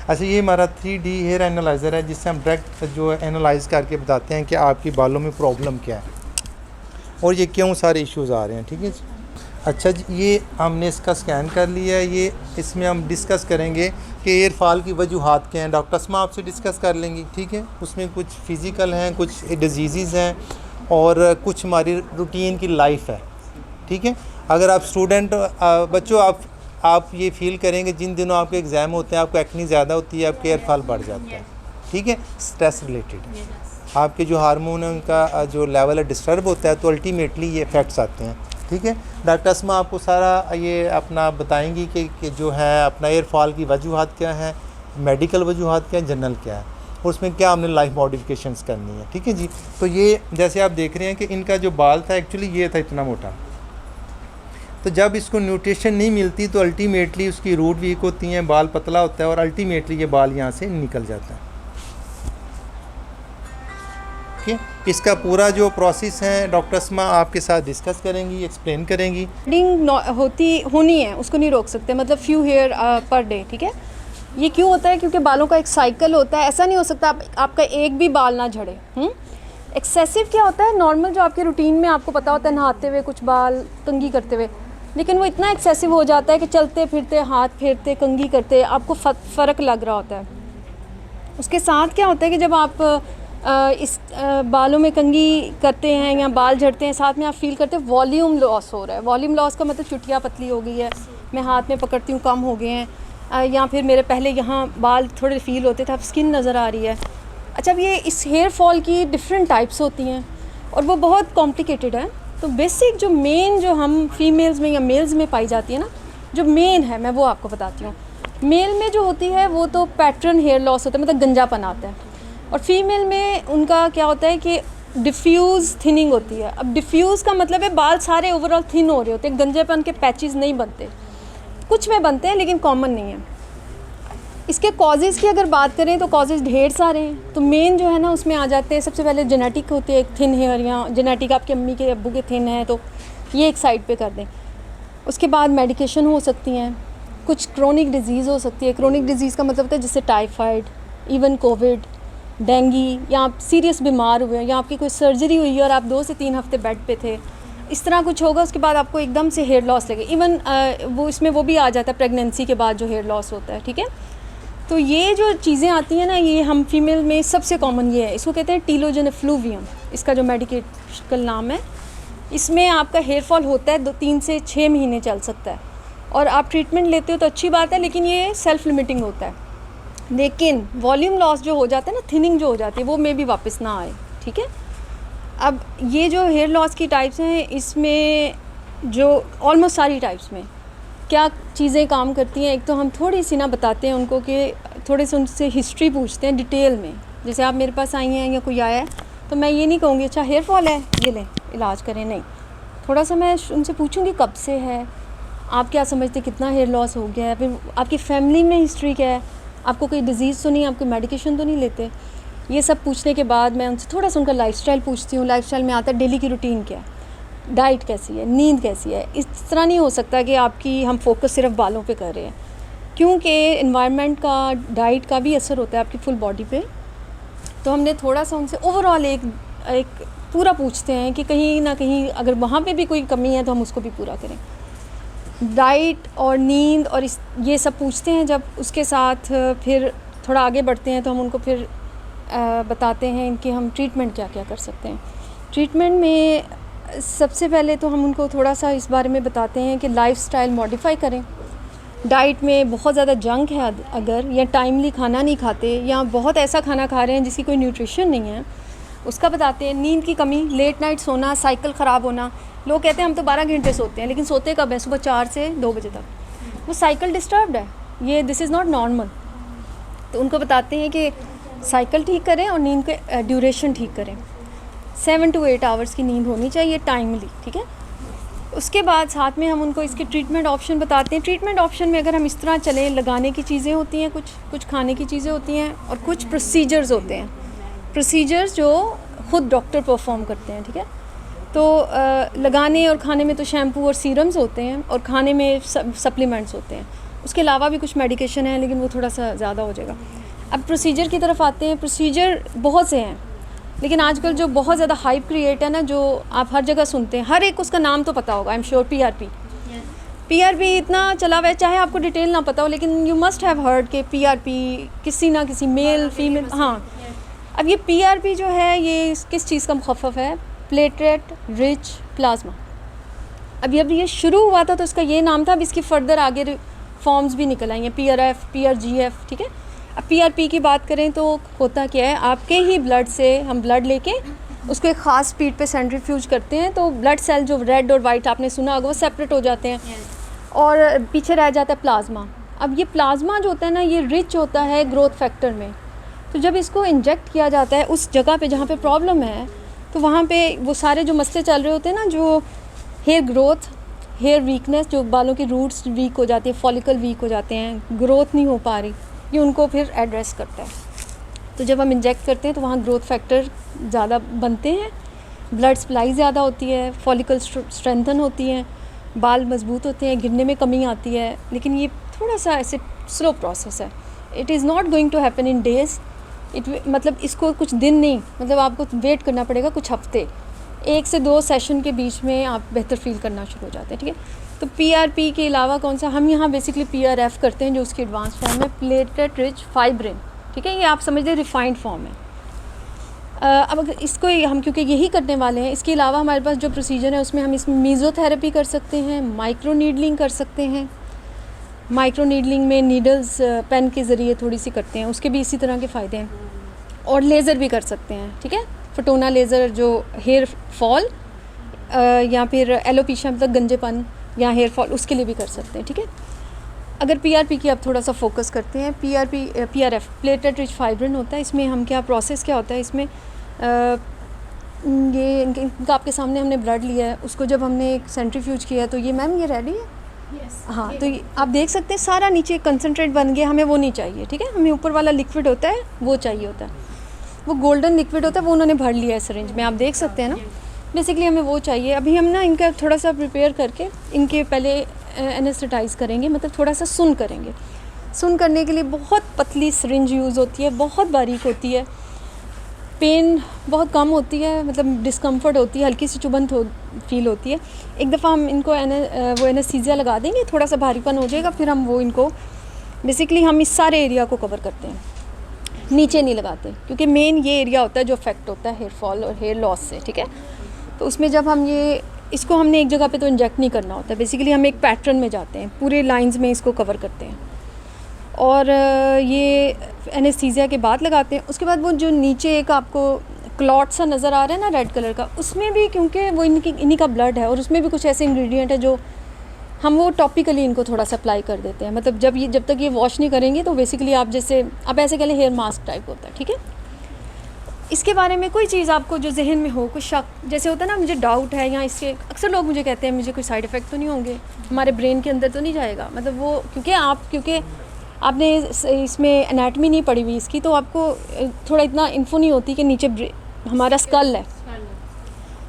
अच्छा, ये हमारा 3D हेयर एनालाइज़र है जिससे हम डायरेक्ट जो एनालाइज़ करके बताते हैं कि आपकी बालों में प्रॉब्लम क्या है और ये क्यों सारे इश्यूज़ आ रहे हैं। ठीक है जी। अच्छा जी, ये हमने इसका स्कैन कर लिया है। ये इसमें हम डिस्कस करेंगे कि एयर फॉल की वजूहात क्या हैं। डॉक्टर अस्मा आपसे डिस्कस कर लेंगी। ठीक है, उसमें कुछ फ़िज़िकल हैं, कुछ डिजीज़ हैं और कुछ हमारी रूटीन की लाइफ है। ठीक है, अगर आप स्टूडेंट बच्चों आप ये फील करेंगे जिन दिनों आपके एग्ज़ाम होते हैं आपको एक्नी ज़्यादा होती है, आपके एयर फॉल बढ़ जाता है। ठीक है, स्ट्रेस रिलेटेड है, आपके जो हार्मोन है उनका जो लेवल है डिस्टर्ब होता है, तो अल्टीमेटली ये इफ़ेक्ट्स आते हैं। ठीक है, डॉक्टर अस्मा आपको सारा ये अपना बताएंगी कि जो है अपना एयर फॉल की वजूहात क्या हैं, मेडिकल वजूहात क्या हैं, जनरल क्या है और उसमें क्या हमने लाइफ मॉडिफिकेशंस करनी है। ठीक है जी। तो ये जैसे आप देख रहे हैं कि इनका जो बाल था एक्चुअली ये था इतना मोटा, तो जब इसको न्यूट्रिशन नहीं मिलती तो अल्टीमेटली उसकी रूट वीक होती हैं, बाल पतला होता है और अल्टीमेटली ये बाल यहाँ से निकल जाता है। ठीक है, इसका पूरा जो प्रोसेस है डॉक्टर अस्मा आपके साथ डिस्कस करेंगी, एक्सप्लेन करेंगी। होनी है, उसको नहीं रोक सकते, मतलब फ्यू हेयर पर डे। ठीक है, ये क्यों होता है? क्योंकि बालों का एक साइकिल होता है। ऐसा नहीं हो सकता आपका एक भी बाल ना झड़े। एक्सेसिव क्या होता है? नॉर्मल जो आपके रूटीन में आपको पता होता है, नहाते हुए कुछ बाल कंघी करते हुए, लेकिन वो इतना एक्सेसिव हो जाता है कि चलते फिरते, हाथ फेरते, कंघी करते आपको फ़र्क लग रहा होता है। उसके साथ क्या होता है कि जब आप इस बालों में कंघी करते हैं या बाल झड़ते हैं, साथ में आप फील करते हैं वॉल्यूम लॉस हो रहा है। वॉल्यूम लॉस का मतलब चुटिया पतली हो गई है, मैं हाथ में पकड़ती हूँ कम हो गए हैं, या फिर मेरे पहले यहाँ बाल थोड़े फील होते थे, अब स्किन नज़र आ रही है। अच्छा, अब ये इस हेयर फॉल की डिफरेंट टाइप्स होती हैं और वो बहुत कॉम्प्लिकेटेड है। तो बेसिक जो मेन जो हम फीमेल्स में या मेल्स में पाई जाती है ना, जो मेन है मैं वो आपको बताती हूँ। मेल में जो होती है वो तो पैटर्न हेयर लॉस होता है, मतलब गंजापन आता है, और फीमेल में उनका क्या होता है कि डिफ्यूज़ थिनिंग होती है। अब डिफ्यूज़ का मतलब है बाल सारे ओवरऑल थिन हो रहे होते हैं, गंजेपन के पैचेस नहीं बनते, कुछ में बनते हैं लेकिन कॉमन नहीं है। इसके कॉजेज़ की अगर बात करें तो कॉजेज़ ढेर सारे हैं। तो मेन जो है ना उसमें आ जाते हैं, सबसे पहले जेनेटिक होते हैं, एक थिन हेयर या जेनेटिक आपके अम्मी के अब्बू के थिन है तो ये एक साइड पे कर दें। उसके बाद मेडिकेशन हो सकती हैं, कुछ क्रोनिक डिजीज़ हो सकती है। क्रोनिक डिजीज़ का मतलब होता है जैसे टाइफाइड, इवन कोविड, डेंगी, या आप सीरियस बीमार हुए या आपकी कोई सर्जरी हुई है और आप 2 से 3 हफ्ते बेड पे थे, इस तरह कुछ होगा। उसके बाद आपको एकदम से हेयर लॉस लगे। इवन वो इसमें वो भी आ जाता है प्रेगनेंसी के बाद जो हेयर लॉस होता है। ठीक है, तो ये जो चीज़ें आती हैं ना, ये हम फीमेल में सबसे कॉमन ये है, इसको कहते हैं टीलोजन एफ्लूवियम, इसका जो मेडिकल नाम है। इसमें आपका हेयर फॉल होता है 3 से 6 महीने चल सकता है और आप ट्रीटमेंट लेते हो तो अच्छी बात है, लेकिन ये सेल्फ लिमिटिंग होता है। लेकिन वॉल्यूम लॉस जो हो जाता है ना, थिनिंग जो हो जाती है, वो में भी वापस ना आए। ठीक है, अब ये जो हेयर लॉस की टाइप्स हैं, इसमें जो ऑलमोस्ट सारी टाइप्स में क्या चीज़ें काम करती हैं, एक तो हम थोड़ी सी ना बताते हैं उनको कि थोड़े से उनसे हिस्ट्री पूछते हैं डिटेल में। जैसे आप मेरे पास आई हैं या कोई आया है तो मैं ये नहीं कहूँगी अच्छा हेयर फॉल है ये लें इलाज करें, नहीं, थोड़ा सा मैं उनसे पूछूँगी कब से है, आप क्या समझते कितना हेयर लॉस हो गया है, फिर आपकी फैमिली में हिस्ट्री क्या है, आपको कोई डिज़ीज़ तो नहीं, आपको मेडिकेशन तो नहीं लेते। ये सब पूछने के बाद मैं उनसे थोड़ा सा उनका लाइफस्टाइल पूछती हूँ। लाइफस्टाइल में आता है डेली की रूटीन क्या है, डाइट कैसी है, नींद कैसी है। इस तरह नहीं हो सकता कि आपकी हम फोकस सिर्फ बालों पे कर रहे हैं, क्योंकि एनवायरनमेंट का, डाइट का भी असर होता है आपकी फुल बॉडी पे। तो हमने थोड़ा सा उनसे ओवरऑल एक पूरा पूछते हैं कि कहीं ना कहीं अगर वहाँ पे भी कोई कमी है तो हम उसको भी पूरा करें। डाइट और नींद और ये सब पूछते हैं। जब उसके साथ फिर थोड़ा आगे बढ़ते हैं तो हम उनको फिर बताते हैं इनके हम ट्रीटमेंट क्या क्या कर सकते हैं। ट्रीटमेंट में सबसे पहले तो हम उनको थोड़ा सा इस बारे में बताते हैं कि लाइफ़स्टाइल मॉडिफाई करें। डाइट में बहुत ज़्यादा जंक है अगर, या टाइमली खाना नहीं खाते, या बहुत ऐसा खाना खा रहे हैं जिसकी कोई न्यूट्रिशन नहीं है, उसका बताते हैं। नींद की कमी, लेट नाइट सोना, साइकिल ख़राब होना। लोग कहते हैं हम तो 12 घंटे सोते हैं, लेकिन सोते कब है? सुबह 4 से 2 बजे तक। वो साइकिल डिस्टर्ब्ड है, ये दिस इज़ नॉट नॉर्मल। तो उनको बताते हैं कि साइकिल ठीक करें और नींद के ड्यूरेशन ठीक करें। 7 to 8 आवर्स की नींद होनी चाहिए टाइमली। ठीक है, उसके बाद साथ में हम उनको इसके ट्रीटमेंट ऑप्शन बताते हैं। ट्रीटमेंट ऑप्शन में अगर हम इस तरह चलें, लगाने की चीज़ें होती हैं, कुछ खाने की चीज़ें होती हैं, और कुछ प्रोसीजर्स होते हैं। प्रोसीजर्स जो ख़ुद डॉक्टर परफॉर्म करते हैं। ठीक है, तो लगाने और खाने में तो शैम्पू और सीरम्स होते हैं, और खाने में सप्लीमेंट्स होते हैं। उसके अलावा भी कुछ मेडिकेशन है, लेकिन वो थोड़ा सा ज़्यादा हो जाएगा। अब प्रोसीजर की तरफ आते हैं। प्रोसीजर बहुत से हैं, लेकिन आजकल जो बहुत ज़्यादा हाइप क्रिएट है ना, जो आप हर जगह सुनते हैं, हर एक उसका नाम तो पता होगा, आई एम श्योर, PRP इतना चला हुआ है, चाहे आपको डिटेल ना पता हो, लेकिन यू मस्ट हैव हर्ड के PRP किसी ना किसी मेल फीमेल, हाँ। अब ये PRP जो है ये किस चीज़ का मुखफ़फ़ है? Platelet rich plasma. अब ये शुरू हुआ था तो इसका ये नाम था, अब इसकी फर्दर आगे फॉर्म्स भी निकल आई हैं, PRF, PRGF, ठीक है। अब PRP की बात करें तो होता क्या है, आपके ही ब्लड से हम ब्लड लेके उसको एक ख़ास स्पीड पे सेंट्रीफ्यूज करते हैं, तो ब्लड सेल जो रेड और वाइट आपने सुना होगा वो सेपरेट हो जाते हैं, और पीछे रह जाता है प्लाज्मा। अब ये प्लाज्मा जो होता है ना, ये रिच होता है ग्रोथ फैक्टर में, तो जब इसको इंजेक्ट किया जाता है उस जगह पे जहाँ पे प्रॉब्लम है, तो वहाँ पे वो सारे जो मसले चल रहे होते हैं ना, जो हेयर ग्रोथ, हेयर वीकनेस, जो बालों की रूट्स वीक हो जाती है, फॉलिकल वीक हो जाते हैं, ग्रोथ नहीं हो पा रही, ये उनको फिर एड्रेस करता है। तो जब हम इंजेक्ट करते हैं तो वहाँ ग्रोथ फैक्टर ज़्यादा बनते हैं, ब्लड सप्लाई ज़्यादा होती है, फॉलिकल स्ट्रेंथन होती हैं, बाल मजबूत होते हैं, गिरने में कमी आती है। लेकिन ये थोड़ा सा ऐसे स्लो प्रोसेस है, it is not going to happen in days, मतलब इसको कुछ दिन नहीं, मतलब आपको वेट करना पड़ेगा कुछ हफ्ते, 1 से 2 सेशन के बीच में आप बेहतर फील करना शुरू हो जाते हैं, ठीक है। तो PRP के अलावा कौन सा, हम यहाँ बेसिकली PRF करते हैं, जो उसकी एडवांस फॉर्म है, प्लेटलेट रिच फाइब्रिन, ठीक है। ये आप समझ लें रिफाइंड फॉर्म है। अब अगर इसको हम क्योंकि यही करने वाले हैं, इसके अलावा हमारे पास जो प्रोसीजर है उसमें हम इसमें मीज़ोथेरेपी कर सकते हैं, माइक्रो नीडलिंग कर सकते हैं। माइक्रो नीडलिंग में नीडल्स पेन के ज़रिए थोड़ी सी करते हैं, उसके भी इसी तरह के फ़ायदे हैं, और लेज़र भी कर सकते हैं, ठीक है। फोटोना लेज़र जो हेयर फॉल या फिर एलोपेशिया मतलब गंजेपन या हेयर फॉल, उसके लिए भी कर सकते हैं, ठीक है। अगर PRP की आप थोड़ा सा फोकस करते हैं, PRF प्लेटलेट रिच फाइब्रिन होता है। इसमें हम क्या प्रोसेस क्या होता है इसमें, ये इनका आपके सामने हमने ब्लड लिया है, उसको जब हमने सेंट्रीफ्यूज किया तो ये मैम ये रेडी है, हाँ। तो आप देख सकते हैं सारा नीचे कंसनट्रेट बन गया, हमें वो नहीं चाहिए, ठीक है। हमें ऊपर वाला लिक्विड होता है वो चाहिए होता है, वो गोल्डन लिक्विड होता है, वो उन्होंने भर लिया है सिरिंज में, आप देख सकते हैं ना। बेसिकली हमें वो चाहिए। अभी हम ना इनका थोड़ा सा प्रिपेयर करके इनके पहले एनेस्थेटाइज़ करेंगे, मतलब थोड़ा सा सुन करेंगे। सुन करने के लिए बहुत पतली सिरिंज यूज़ होती है, बहुत बारीक होती है, पेन बहुत कम होती है, मतलब डिस्कम्फर्ट होती है, हल्की सी चुभन फील होती है। एक दफ़ा हम इनको वो एनेस्थीसिया लगा देंगे, थोड़ा सा भारीपन हो जाएगा, फिर हम वो इनको बेसिकली हम इस सारे एरिया को कवर करते हैं, नीचे नहीं लगाते, क्योंकि मेन ये एरिया होता है जो अफेक्ट होता है हेयर फॉल और हेयर लॉस से, ठीक है। तो उसमें जब हम इसको हमने एक जगह पे तो इंजेक्ट नहीं करना होता, बेसिकली हम एक पैटर्न में जाते हैं, पूरे लाइंस में इसको कवर करते हैं, और ये एनेस्थीसिया के बाद लगाते हैं। उसके बाद वो जो नीचे एक आपको क्लॉट सा नज़र आ रहा है ना रेड कलर का, उसमें भी क्योंकि वो इन्हीं का ब्लड है, और उसमें भी कुछ ऐसे इंग्रेडिएंट है जो हम वो टॉपिकली इनको थोड़ा सा अप्लाई कर देते हैं। मतलब जब तक ये वॉश नहीं करेंगे तो बेसिकली आप जैसे आप ऐसे कह लें हेयर मास्क टाइप होता है, ठीक है। इसके बारे में कोई चीज़ आपको जो जहन में हो, कुछ शक जैसे होता है ना, मुझे डाउट है, या इसके अक्सर लोग मुझे कहते हैं मुझे कोई साइड इफ़ेक्ट तो नहीं होंगे, हमारे ब्रेन के अंदर तो नहीं जाएगा, मतलब वो क्योंकि आपने इसमें एनाटमी नहीं पढ़ी हुई इसकी, तो आपको थोड़ा इतना इन्फो नहीं होती कि नीचे हमारा स्कल है,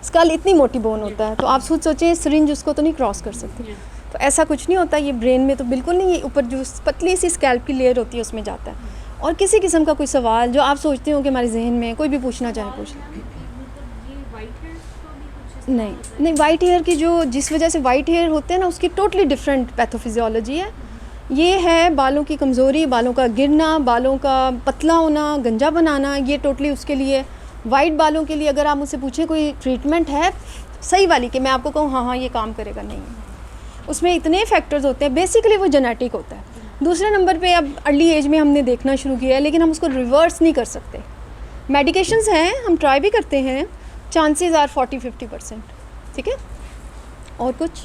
स्कल इतनी मोटी बोन होता है, तो आप सोचें सिरिंज उसको तो नहीं क्रॉस कर सकते, तो ऐसा कुछ नहीं होता। ये ब्रेन में तो बिल्कुल नहीं, ये ऊपर जो पतली सी स्कैल्प की लेयर होती है उसमें जाता है। और किसी किस्म का कोई सवाल जो आप सोचते हो कि हमारे जहन में कोई भी पूछना चाहे पूछ नहीं, वाइट हेयर की जो जिस वजह से वाइट हेयर होते हैं ना, उसकी टोटली डिफरेंट पैथोफिजियोलॉजी है। ये है बालों की कमज़ोरी, बालों का गिरना, बालों का पतला होना, गंजा बनाना, ये टोटली उसके लिए। वाइट बालों के लिए अगर आप मुझसे पूछें कोई ट्रीटमेंट है सही वाली कि मैं आपको कहूँ हाँ ये काम करेगा, नहीं, उसमें इतने फैक्टर्स होते हैं, बेसिकली वो जेनेटिक होता है। दूसरे नंबर पे अब अर्ली एज में हमने देखना शुरू किया है, लेकिन हम उसको रिवर्स नहीं कर सकते। मेडिकेशंस हैं, हम ट्राई भी करते हैं, चांसेस आर 40-50%, ठीक है। और कुछ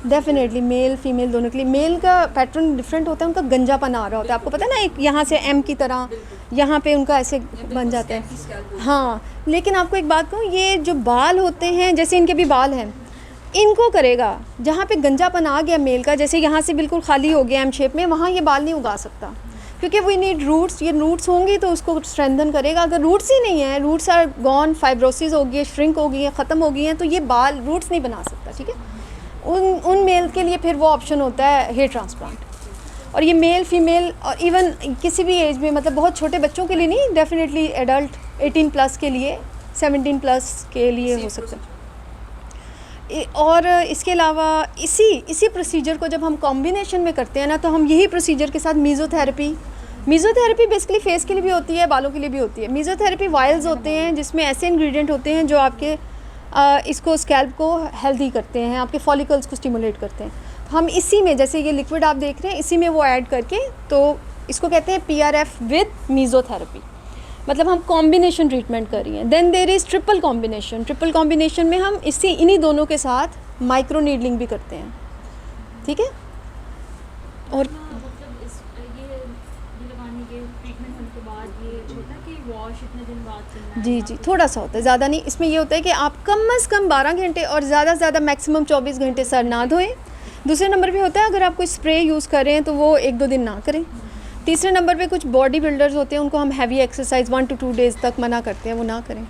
डेफिनेटली मेल फीमेल दोनों के लिए। मेल का पैटर्न डिफरेंट होता है, उनका गंजापन आ रहा होता है, आपको पता है ना, एक यहाँ से M की तरह यहाँ पे उनका ऐसे बन जाता है, हाँ। लेकिन आपको एक बात कहूँ, ये जो बाल होते हैं, जैसे इनके भी बाल हैं, इनको करेगा जहाँ पे गंजापन आ गया मेल का, जैसे यहाँ से बिल्कुल खाली हो गया M शेप में, वहाँ ये बाल नहीं उगा सकता, क्योंकि वो नीड रूट्स। ये रूट्स होंगी तो उसको स्ट्रेंथन करेगा। अगर रूट्स ही नहीं है, रूट्स आर गॉन, फाइब्रोसिस हो गई है, श्रिंक हो गई है, ख़त्म हो गई हैं, तो ये बाल रूट्स नहीं बना सकता, ठीक है। उन मेल के लिए फिर वो ऑप्शन होता है हेयर ट्रांसप्लांट। और ये मेल फीमेल और इवन किसी भी एज में, मतलब बहुत छोटे बच्चों के लिए नहीं, डेफिनेटली एडल्ट 18 प्लस के लिए, 17 प्लस के लिए हो सकता है। और इसके अलावा इसी प्रोसीजर को जब हम कॉम्बिनेशन में करते हैं ना, तो हम यही प्रोसीजर के साथ मीज़ोथेरेपी बेसिकली फेस के लिए भी होती है, बालों के लिए भी होती है। मीज़ोथेरेपी वायल्स होते हैं जिसमें ऐसे इंग्रेडिएंट होते हैं जो आपके इसको स्कैल्प को हेल्दी करते हैं, आपके फॉलिकल्स को स्टिमुलेट करते हैं। तो हम इसी में, जैसे ये लिक्विड आप देख रहे हैं, इसी में वो ऐड करके, तो इसको कहते हैं PRF विद मीज़ोथेरेपी, मतलब हम कॉम्बिनेशन ट्रीटमेंट कर रही हैं। Then there is triple combination में हम इन्हीं दोनों के साथ माइक्रो नीडलिंग भी करते हैं, ठीक है। और मतलब ये लगाने के ट्रीटमेंट होने के बाद ये होता है कि वॉश इतने दिन बाद करना है? जी थोड़ा सा होता है, ज़्यादा नहीं। इसमें ये होता है कि आप कम से कम 12 घंटे और ज़्यादा से ज़्यादा मैक्सिमम 24 घंटे सर ना धोएं। दूसरे नंबर पे होता है अगर आप कोई स्प्रे यूज़ कर रहे हैं तो वो 1-2 दिन ना करें। तीसरे नंबर पे कुछ बॉडी बिल्डर्स होते हैं, उनको हम हैवी एक्सरसाइज 1 to 2 डेज़ तक मना करते हैं, वो ना करें।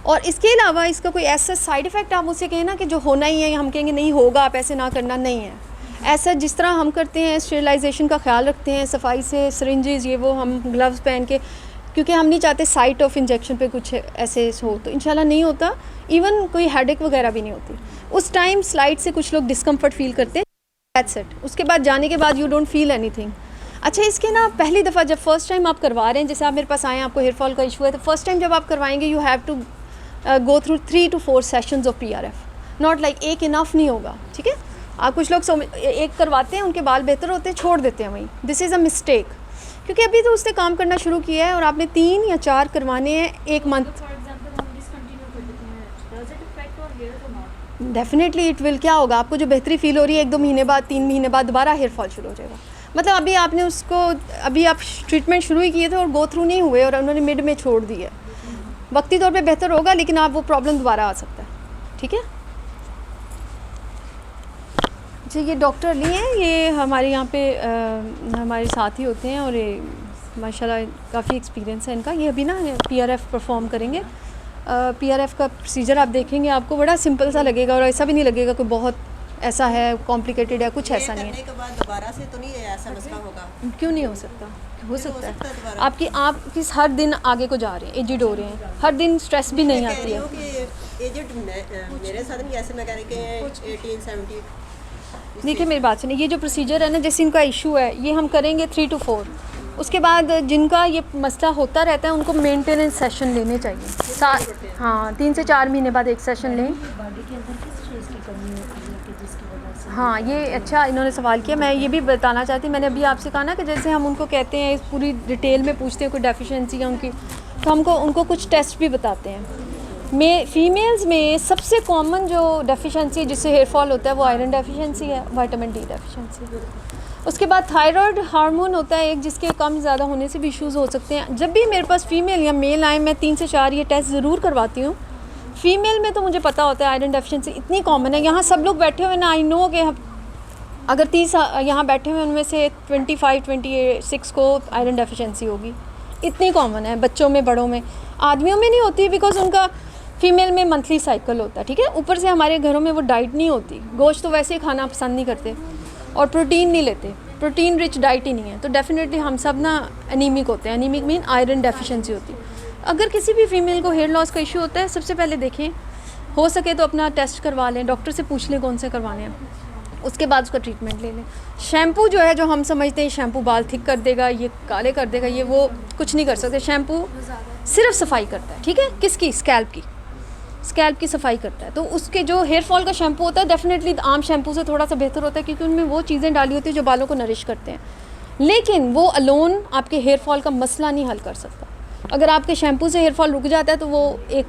और इसके अलावा इसका कोई ऐसा साइड इफ़ेक्ट आप मुझसे कहें ना कि जो होना ही है, हम कहेंगे नहीं होगा, आप ऐसे ना करना, नहीं है ऐसा। जिस तरह हम करते हैं, स्टेरिलाइजेशन का ख्याल रखते हैं, सफाई से, सिरिंजेस ये वो, हम ग्लव्स पहन के, क्योंकि हम नहीं चाहते साइट ऑफ इंजेक्शन पे कुछ ऐसे हो, तो इंशाल्लाह नहीं होता। इवन कोई हेडेक वगैरह भी नहीं होती उस टाइम। स्लाइड से कुछ लोग डिस्कम्फर्ट फील करते हैं, दैट्स इट। उसके बाद जाने के बाद यू डोंट फील एनीथिंग। अच्छा, इसके ना पहली दफ़ा जब फर्स्ट टाइम आप करवा रहे हैं, जैसे आप मेरे पास आए हैं, आपको हेयर फॉल का इशू है, तो फर्स्ट टाइम जब आप करवाएंगे you have to go through 3 to 4 sessions of PRF, not like एक इनफ नहीं होगा, ठीक है। आप कुछ लोग एक करवाते हैं, उनके बाल बेहतर होते हैं, छोड़ देते हैं वहीं, दिस इज़ अ मिस्टेक, क्योंकि अभी तो उसने काम करना शुरू किया है और आपने 3 या 4 करवाने हैं 1 मंथ। फॉर एग्जांपल हम डिसकंटिन्यू कर देते हैं, does it affect our hair और नॉट? Definitely it will. क्या होगा, आपको जो बेहतरी फील हो रही है 1-2 महीने बाद, 3 महीने बाद दोबारा हेयर फॉल शुरू हो जाएगा। मतलब अभी आपने उसको, अभी आप ट्रीटमेंट शुरू ही किए थे और गो थ्रू नहीं हुए और उन्होंने मिड में छोड़ दिया, वक्ती तौर पे बेहतर होगा, लेकिन आप वो प्रॉब्लम दोबारा आ सकता है, ठीक है जी। ये डॉक्टर अली हैं, ये हमारे यहाँ पे हमारे साथ ही होते हैं और ये माशाल्लाह काफ़ी एक्सपीरियंस है इनका। ये अभी ना PRF परफॉर्म करेंगे। PRF का प्रोसीजर आप देखेंगे, आपको बड़ा सिंपल सा लगेगा और ऐसा भी नहीं लगेगा कि बहुत ऐसा है, कॉम्प्लिकेटेड है, कुछ ऐसा नहीं है। करने के बाद दोबारा से तो नहीं ऐसा मसला होगा? क्यों नहीं हो सकता, हो सकता है। दोबारा। आप किस हर दिन आगे को जा रहे हैं, एजिड हो रहे हैं, हर दिन स्ट्रेस भी नहीं मैं कह आती रही है। हूँ कि एजेड मेरे साथ नहीं, ऐसे मैं कह रही कि 18-17। देखिए मेरी बात सुनिए, ये जो प्रोसीजर है ना, जैसे इनका इशू है, ये हम करेंगे 3 to 4। उसके बाद जिनका ये मसला होता रहता है उनको मेंटेनेंस सेशन लेने चाहिए। हाँ, 3 से 4 महीने बाद एक सेशन लें। हाँ, ये अच्छा इन्होंने सवाल किया। मैं ये भी बताना चाहती, मैंने अभी आपसे कहा ना कि जैसे हम उनको कहते हैं, पूरी डिटेल में पूछते हैं कोई डेफिशिएंसी है उनकी, तो उनको कुछ टेस्ट भी बताते हैं। फीमेल्स में सबसे कॉमन जो डेफिशिएंसी जिससे हेयर फॉल होता है वो आयरन डेफिशिएंसी है, विटामिन D डेफिशिएंसी। उसके बाद थायराइड हार्मोन होता है एक, जिसके कम ज़्यादा होने से भी इश्यूज़ हो सकते हैं। जब भी मेरे पास फीमेल या मेल आए, मैं 3 से 4 ये टेस्ट ज़रूर करवाती हूँ। फीमेल में तो मुझे पता होता है आयरन डेफिशिएंसी इतनी कॉमन है। यहाँ सब लोग बैठे हुए ना, आई नो कि अगर 30 यहाँ बैठे हुए उनमें से 25-26 को आयरन डेफिशिएंसी होगी, इतनी कॉमन है। बच्चों में, बड़ों में, आदमियों में नहीं होती बिकॉज उनका फीमेल में मंथली साइकिल होता है, ठीक है। ऊपर से हमारे घरों में वो डाइट नहीं होती, गोश्त तो वैसे ही खाना पसंद नहीं करते और प्रोटीन नहीं लेते, प्रोटीन रिच डाइट ही नहीं है, तो डेफिनेटली हम सब ना एनीमिक होते हैं। एनीमिक मीन आयरन डेफिशिएंसी होती है। अगर किसी भी फीमेल को हेयर लॉस का इशू होता है, सबसे पहले देखें, हो सके तो अपना टेस्ट करवा लें, डॉक्टर से पूछ लें कौन से करवाने हैं, उसके बाद उसका ट्रीटमेंट ले लें। शैम्पू जो है, जो हम समझते हैं शैम्पू बाल थिक कर देगा, ये काले कर देगा, ये वो कुछ नहीं कर सकते। शैम्पू सिर्फ सफाई करता है, ठीक है। किसकी? स्कैल्प की सफाई करता है। तो उसके जो हेयर फॉल का शैम्पू होता है डेफिनेटली आम शैम्पू से थोड़ा सा बेहतर होता है, क्योंकि उनमें वो चीज़ें डाली होती है जो बालों को नरिश करते हैं, लेकिन वो अलोन आपके हेयर फॉल का मसला नहीं हल कर सकता। अगर आपके शैम्पू से हेयर फॉल रुक जाता है तो वो एक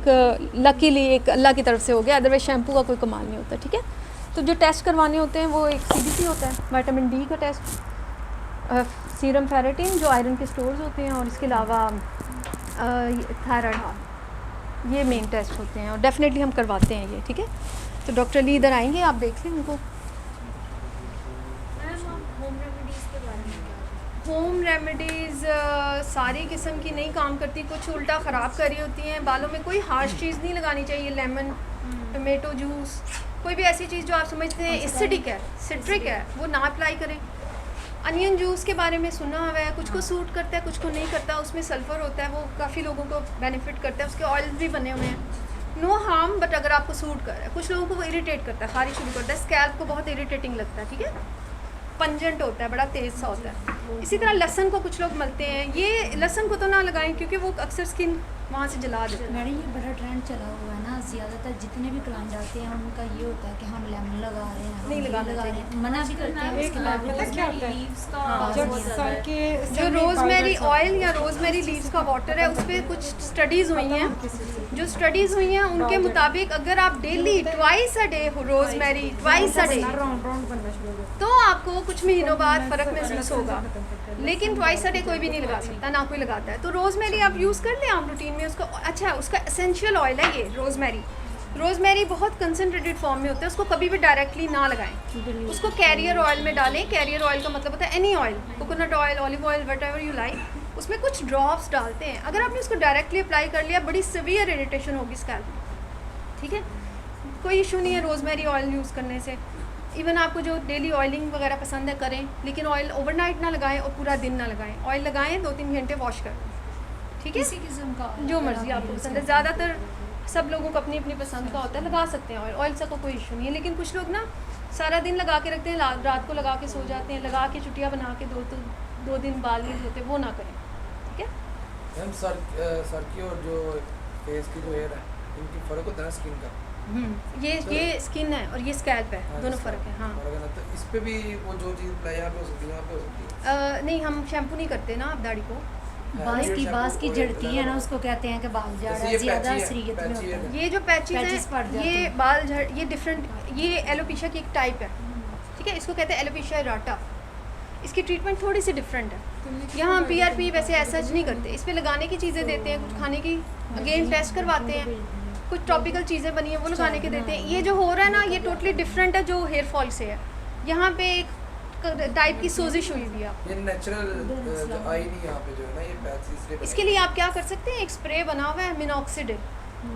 लकीली एक अल्लाह की तरफ से हो गया, अदरवाइज शैम्पू का कोई कमाल नहीं होता, ठीक है। तो जो टेस्ट करवाने होते हैं वो एक CBC होता है, विटामिन D का टेस्ट, सीरम फेरेटिन जो आयरन के स्टोर्स होते हैं, और इसके अलावा थायराइड, ये मेन टेस्ट होते हैं और डेफिनेटली हम करवाते हैं ये, ठीक है। तो डॉक्टर अली इधर आएंगे, आप देख लें उनको। होम रेमेडीज़ के बारे में क्या? होम रेमेडीज़ सारी किस्म की नहीं काम करती, कुछ उल्टा ख़राब कर रही होती हैं। बालों में कोई हार्श चीज़ नहीं लगानी चाहिए, लेमन, टमेटो जूस, कोई भी ऐसी चीज़ जो आप समझते हैं एसिडिक है, सिट्रिक है, वो ना अप्लाई करें। अनियन जूस के बारे में सुना हुआ है, कुछ को सूट करता है, कुछ को नहीं करता, उसमें सल्फ़र होता है, वो काफ़ी लोगों को बेनिफिट करता है, उसके ऑयल्स भी बने हुए हैं। नो हार्म, बट अगर आपको सूट कर रहा है। कुछ लोगों को वो इरिटेट करता है, खारिश शुरू करता है, स्कैल्प को बहुत इरिटेटिंग लगता है, ठीक है, पंजेंट होता है, बड़ा तेज़ सा होता है। इसी तरह लहसन को कुछ लोग मलते हैं, ये लहसन को तो ना लगाएं क्योंकि वो अक्सर स्किन वहाँ से जला देता है। मैडम ये बड़ा ट्रेंड चला हुआ है ना, ज़्यादातर जितने भी क्लाइंट आते हैं उनका ये होता है कि हम लेमन लगा रहे हैं, हम नहीं ये लगाना लगा रहे हैं, चाहिए। मना भी करते हैं, उसके बाद पता क्या होता है? लीव्स का हाँ, जब बहुत सर ज़्यादा के जो रोज़मेरी ऑयल या रोज़मेरी लीव्स का वाटर है, उस पर कुछ स्टडीज़ हुई हैं, जो स्टडीज़ हुई हैं उनके मुताबिक अगर आप daily twice a day rosemary twice a day, round round बनना शुरू हो गया। तो आपको कुछ महीनों बाद फ़र्क महसूस होगा। लेकिन ट्वाइस अ डे कोई भी नहीं लगा सकता, ना कोई लगाता है। तो रोज़मेरी आप यूज़ कर लें आप रूटीन में उसको। अच्छा, उसका एसेंशियल ऑयल है ये रोज़मेरी। रोज़मेरी बहुत कंसनट्रेटेड फॉर्म में होता है, उसको कभी भी डायरेक्टली ना लगाएं, उसको कैरियर ऑयल में डालें। कैरियर ऑयल का मतलब होता है any oil, coconut oil, olive oil, what ever you like, उसमें कुछ ड्रॉप्स डालते हैं। अगर आपने उसको डायरेक्टली अप्लाई कर लिया, बड़ी सीवियर इरिटेशन होगी स्कैल्प में, ठीक है। कोई इशू नहीं है रोज़मेरी ऑयल यूज़ करने से। इवन आपको जो डेली ऑयलिंग वगैरह पसंद है करें, लेकिन ऑयल ओवरनाइट ना लगाएं और पूरा दिन ना लगाएं। ऑयल लगाएं, 2-3 घंटे वॉश कर दें, ठीक है। किसी किस्म का जो मर्ज़ी आपको पसंद है, ज़्यादातर सब लोगों को अपनी अपनी पसंद का होता है, लगा सकते हैं ऑयल। ऑयल से कोई इशू नहीं है। लेकिन कुछ लोग ना सारा दिन लगा के रखते हैं, रात को लगा के सो जाते हैं, लगा के चुटिया बना के 2 दिन बाल नहीं धोते, वो ना करें, ठीक है। मैम सर की और जो फेस की जो हेयर है इनकी फ़र्क होता है स्किन का। ये स्किन है और ये स्कैल्प है, हाँ, दोनों इसका फ़र्क है। हाँ, फर्क है ना, तो इस पे भी वो जो चीज़ अप्लाई यहाँ पे हो सकती है, यहाँ पे हो सकती है। नहीं, हम शैम्पू नहीं करते ना आप दाढ़ी को। बांस की जड़ती है ना, उसको कहते हैं कि बाल जैसे झाड़ा ये ज़्यादा पैची है, असरियत में पैची होता है। है। ये जो पैचेस पैचेस पड़ हैं, जाते ये हैं। बाल झड़, ये डिफरेंट, ये एलोपेशिया की एक टाइप है, ठीक है। इसको कहते हैं एलोपेशिया एराटा। इसकी ट्रीटमेंट थोड़ी सी डिफरेंट है। यहाँ हम PRP वैसे ऐसा नहीं करते, इस पे लगाने की चीज़ें देते हैं, कुछ खाने की अगेन टेस्ट करवाते हैं, कुछ टॉपिकल चीज़ें बनी हैं वो लगाने के देते हैं। ये जो हो रहा है ना, ये टोटली डिफरेंट है जो हेयर फॉल से है। यहाँ पे एक टाइप की सोजिश हुई हुई है। ये नेचुरल आई नहीं यहाँ पे जो है ना, ये पैच इसलिए इसके लिए आप क्या कर सकते हैं, एक स्प्रे बना हुआ है मिनॉक्सिडिल।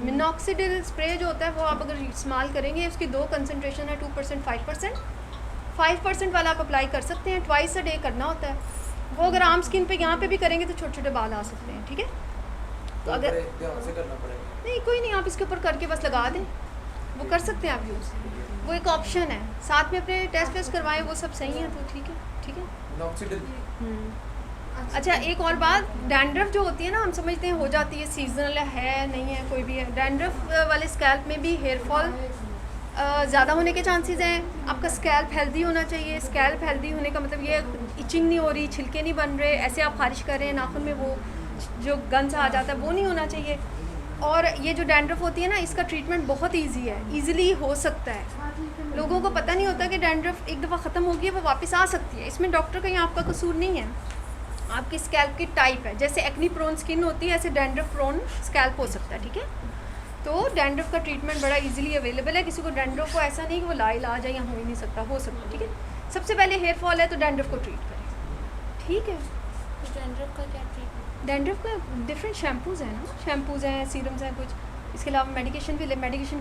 मिनॉक्सिडिल स्प्रे जो होता है वो आप अगर इस्तेमाल करेंगे, उसकी 2 कंसनट्रेशन है, 2%, 5%। 5% वाला आप अप्लाई कर सकते हैं, ट्वाइस अ डे करना होता है वो। अगर आम स्किन पे यहाँ पे भी करेंगे तो छोटे छोटे बाल आ सकते हैं, ठीक है। तो अगर ध्यान से करना पड़ेगा। नहीं, कोई नहीं, आप इसके ऊपर करके बस लगा दें, वो कर सकते हैं आप यूज़, वो एक ऑप्शन है। साथ में अपने टेस्ट करवाएं, वो सब सही है तो ठीक है, ठीक है। नॉक्सिडिल अच्छा, एक और बात, डैंड्रफ जो होती है ना, हम समझते हैं हो जाती है, सीजनल है, नहीं है, कोई भी है। डैंड्रफ वाले स्कैल्प में भी हेयर फॉल ज़्यादा होने के चांसेस हैं। आपका स्कैल्प हेल्दी होना चाहिए। स्कैल्प हेल्दी होने का मतलब ये इचिंग नहीं हो रही, छिलके नहीं बन रहे, ऐसे आप खारिश कर रहे हैं नाखून में, वो जो गंज आ जाता है वो नहीं होना चाहिए। और ये जो डैंड्रफ होती है ना, इसका ट्रीटमेंट बहुत ईजी है, ईजिली हो सकता है। लोगों को पता नहीं होता कि डैंड्रफ एक दफ़ा ख़त्म होगी है वो वापस आ सकती है। इसमें डॉक्टर का यहाँ आपका कसूर नहीं है, आपकी स्कैल्प की टाइप है। जैसे एक्नी प्रोन स्किन होती है, ऐसे डैंड्रफ प्रोन स्कैल्प हो सकता है, ठीक है। तो डैंड्रफ का ट्रीटमेंट बड़ा इजीली अवेलेबल है। किसी को डैंड्रफ को ऐसा नहीं कि वो लाइलाज है या हो ही नहीं सकता, हो सकता है, ठीक है। सबसे पहले हेयर फॉल है तो डैंड्रफ को ट्रीट करें, ठीक है। डैंड्रफ का क्या ट्रीटमेंट? डैंड्रफ का डिफरेंट शैम्पूज़ हैं ना, शैम्पूज़ हैं, सीरम्स हैं कुछ। इसके अलावा मेडिकेशन की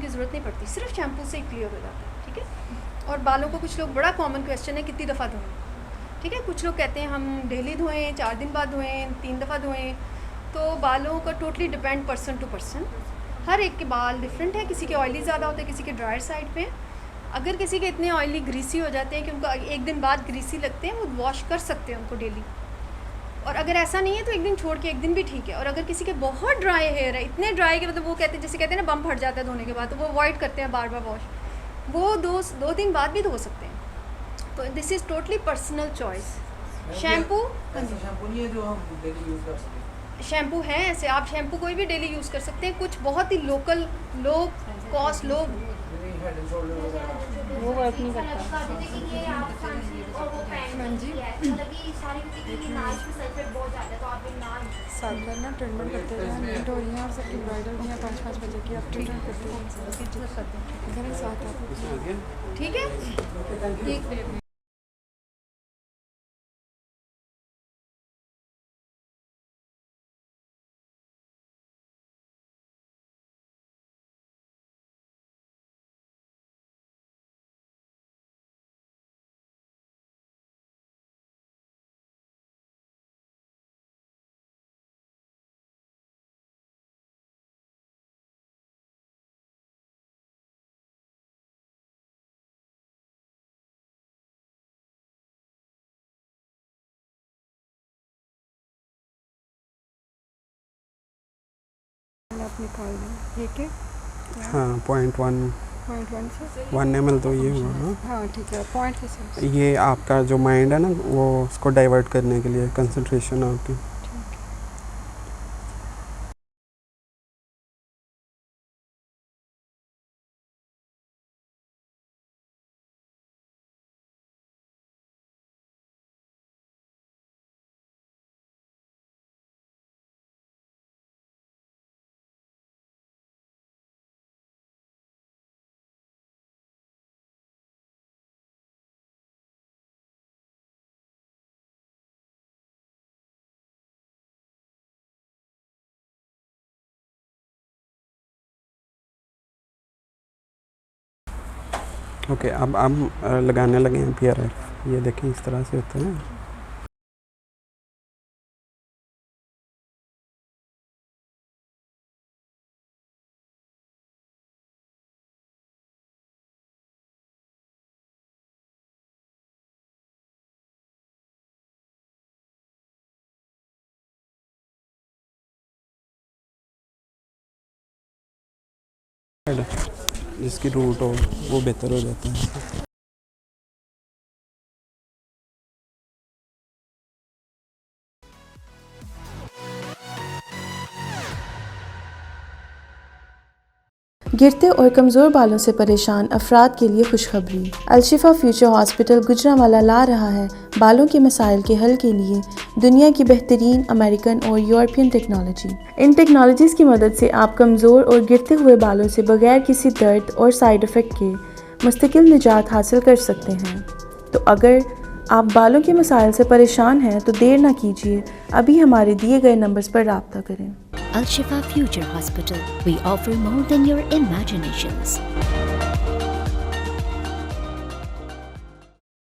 ज़रूरत नहीं पड़ती, सिर्फ शैम्पू से ही क्लियर हो जाता है, ठीक है। और बालों को कुछ लोग, बड़ा कॉमन क्वेश्चन है कितनी दफ़ा धोएं, ठीक है। कुछ लोग कहते हैं हम डेली धोएं, 4 दिन बाद धोएं, 3 दफ़ा धोएं। तो बालों का totally depend person to person, हर एक के बाल डिफरेंट है। किसी के ऑयली ज़्यादा होते हैं, किसी के ड्रायर साइड पे। अगर किसी के इतने ऑयली ग्रीसी हो जाते हैं कि उनको एक दिन बाद ग्रीसी लगते हैं, वो वॉश कर सकते हैं उनको डेली। और अगर ऐसा नहीं है तो एक दिन छोड़ के एक दिन भी ठीक है। और अगर किसी के बहुत ड्राई हेयर है, इतने ड्राई कि मतलब वो कहते हैं, जैसे कहते हैं ना बम फट जाता है धोने के बाद, तो वो अवॉइड करते हैं बार बार वॉश, वो 2 दिन बाद भी धो सकते हैं। तो this is totally personal choice. Shampoo, हाँ जी, शैम्पू नहीं है जो हम डेली यूज़ कर सकते हैं। शैम्पू हैं ऐसे, आप शैम्पू कोई भी डेली यूज़ कर सकते हैं। कुछ बहुत ही local, low cost, low head and shoulder वगैरह वो वर्क नहीं करता। हाँ जी, मतलब कि सारी नाइट में सल्फेट बहुत ज़्यादा है, तो आप एक नाल साइडर ना ट्रीटमेंट करते हैं, नीट हो रही हैं और सबकी ब्राइडल भी हैं 5-5 बजे की, आप ट्रीटमेंट करते हैं इधर एक साथ आप ठीक है। आप निकाल दें, ठीक है। हाँ 0.1 0.1 से 1 ml तो ये हुआ ना। हाँ ठीक है, पॉइंट के हिसाब से। ये आपका जो माइंड है ना वो उसको डाइवर्ट करने के लिए कंसंट्रेशन आपकी। ओके अब हम लगाने लगे हैं PRF। ये देखें इस तरह से होता है। जिसकी रूट हो वो बेहतर हो जाता है। गिरते और कमज़ोर बालों से परेशान अफराद के लिए खुशखबरी। अलशिफा फ्यूचर हॉस्पिटल गुजरांवाला ला रहा है बालों के मसाइल के हल के लिए दुनिया की बेहतरीन अमेरिकन और यूरोपियन टेक्नोलॉजी। इन टेक्नोलॉजीज़ की मदद से आप कमज़ोर और गिरते हुए बालों से बगैर किसी दर्द और साइड इफ़ेक्ट के मुस्तकिल निजात हासिल कर सकते हैं। तो अगर आप बालों के मसाइल से परेशान हैं तो देर ना कीजिए, अभी हमारे दिए गए नंबर्स पर राब्ता करें। Al Shifa Future Hospital. We offer more than your imaginations.